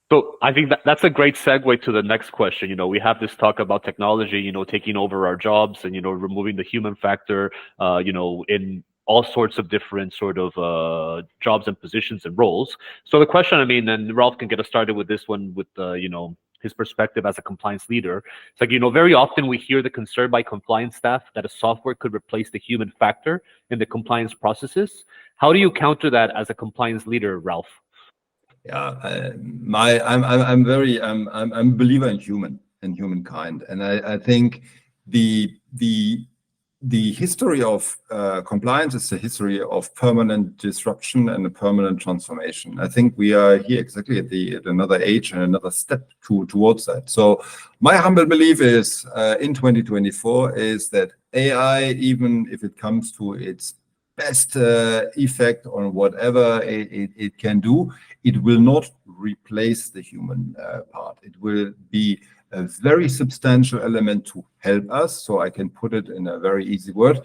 So I think that's a great segue to the next question. We have this talk about technology, taking over our jobs and, removing the human factor, in all sorts of different sort of jobs and positions and roles. So the question, and Ralph can get us started with this one with, his perspective as a compliance leader. It's like, very often we hear the concern by compliance staff that a software could replace the human factor in the compliance processes. How do you counter that as a compliance leader, Ralph? Yeah, I'm a believer in humankind, and I think the history of compliance is the history of permanent disruption and a permanent transformation. I think we are here exactly at another age and another step towards that. So my humble belief is in 2024 is that AI, even if it comes to its best effect on whatever it can do, it will not replace the human part. It will be a very substantial element to help us. So I can put it in a very easy word.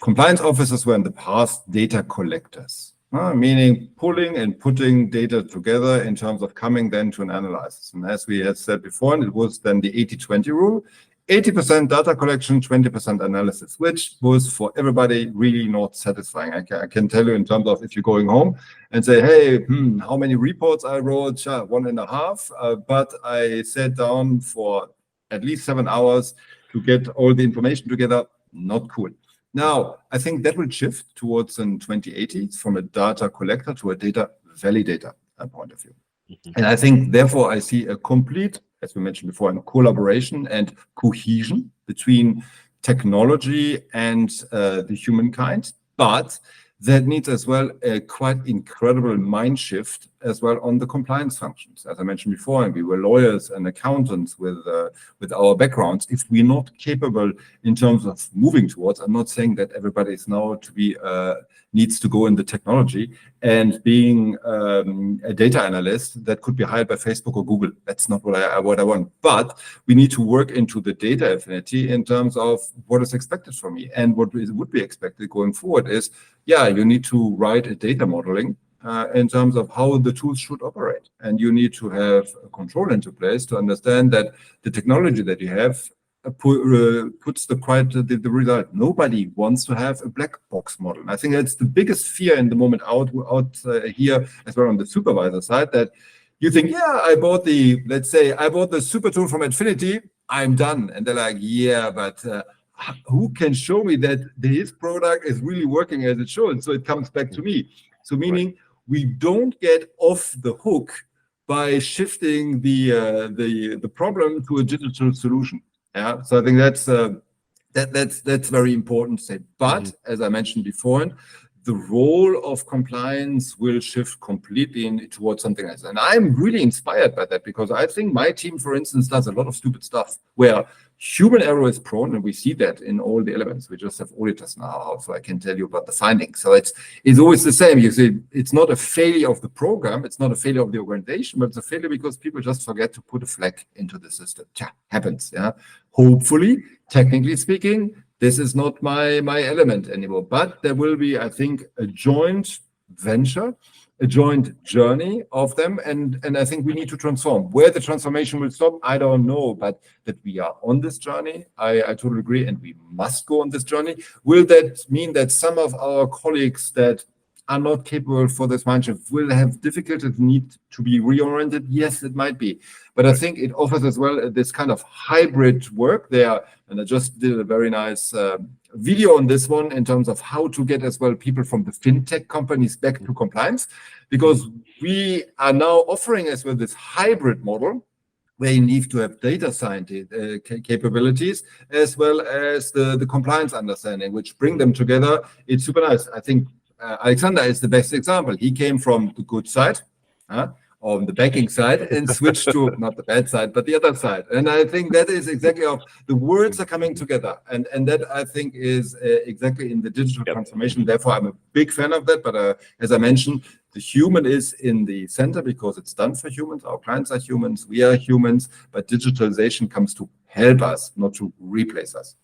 Compliance officers were in the past data collectors, meaning pulling and putting data together in terms of coming then to an analysis. And as we had said before, it was then the 80-20 rule. 80% data collection, 20% analysis, which was for everybody really not satisfying. I can tell you in terms of if you're going home and say, hey, how many reports I wrote? 1.5, but I sat down for at least 7 hours to get all the information together. Not cool. Now, I think that will shift towards in 2080 from a data collector to a data validator point of view. And I think, therefore, I see a complete, as we mentioned before, in collaboration and cohesion between technology and the humankind, but that needs as well a quite incredible mind shift as well on the compliance functions. As I mentioned before, and we were lawyers and accountants with our backgrounds. If we're not capable in terms of moving towards, I'm not saying that everybody is now to be needs to go in the technology and being a data analyst that could be hired by Facebook or Google. That's not what I want. But we need to work into the data affinity in terms of what is expected from me. And what would be expected going forward is, yeah, you need to write a data modeling in terms of how the tools should operate. And you need to have a control into place to understand that the technology that you have puts the result. Nobody wants to have a black box model. And I think that's the biggest fear in the moment out here as well on the supervisor side, that you think, yeah, I bought the super tool from Atfinity, I'm done. And they're like, yeah, but who can show me that his product is really working as it should? So it comes back to me. So meaning we don't get off the hook by shifting the problem to a digital solution. Yeah, so I think that's very important to say. But as I mentioned before, the role of compliance will shift completely towards something else. And I'm really inspired by that, because I think my team, for instance, does a lot of stupid stuff where human error is prone, and we see that in all the elements. We just have auditors now, so I can tell you about the findings. So it's always the same. You see, it's not a failure of the program, it's not a failure of the organization, but it's a failure because people just forget to put a flag into the system. Yeah, happens. Yeah, hopefully, technically speaking, this is not my element anymore. But there will be, I think, a joint venture, a joint journey of them, and I think we need to transform. Where the transformation will stop, I don't know, but that we are on this journey, I totally agree, and we must go on this journey. Will that mean that some of our colleagues that are not capable for this mindset will have difficulties, need to be reoriented? Yes, it might be. But I think it offers as well this kind of hybrid work there. And I just did a very nice video on this one in terms of how to get as well people from the fintech companies back to compliance, because we are now offering as well this hybrid model where you need to have data scientist capabilities as well as the compliance understanding, which bring them together. It's super nice. I think Alexander is the best example. He came from the good side, on the banking side, and switched to not the bad side, but the other side. And I think that is exactly how the words are coming together. And that, I think, is exactly in the digital transformation. Therefore, I'm a big fan of that. But as I mentioned, the human is in the center because it's done for humans. Our clients are humans. We are humans. But digitalization comes to help us, not to replace us.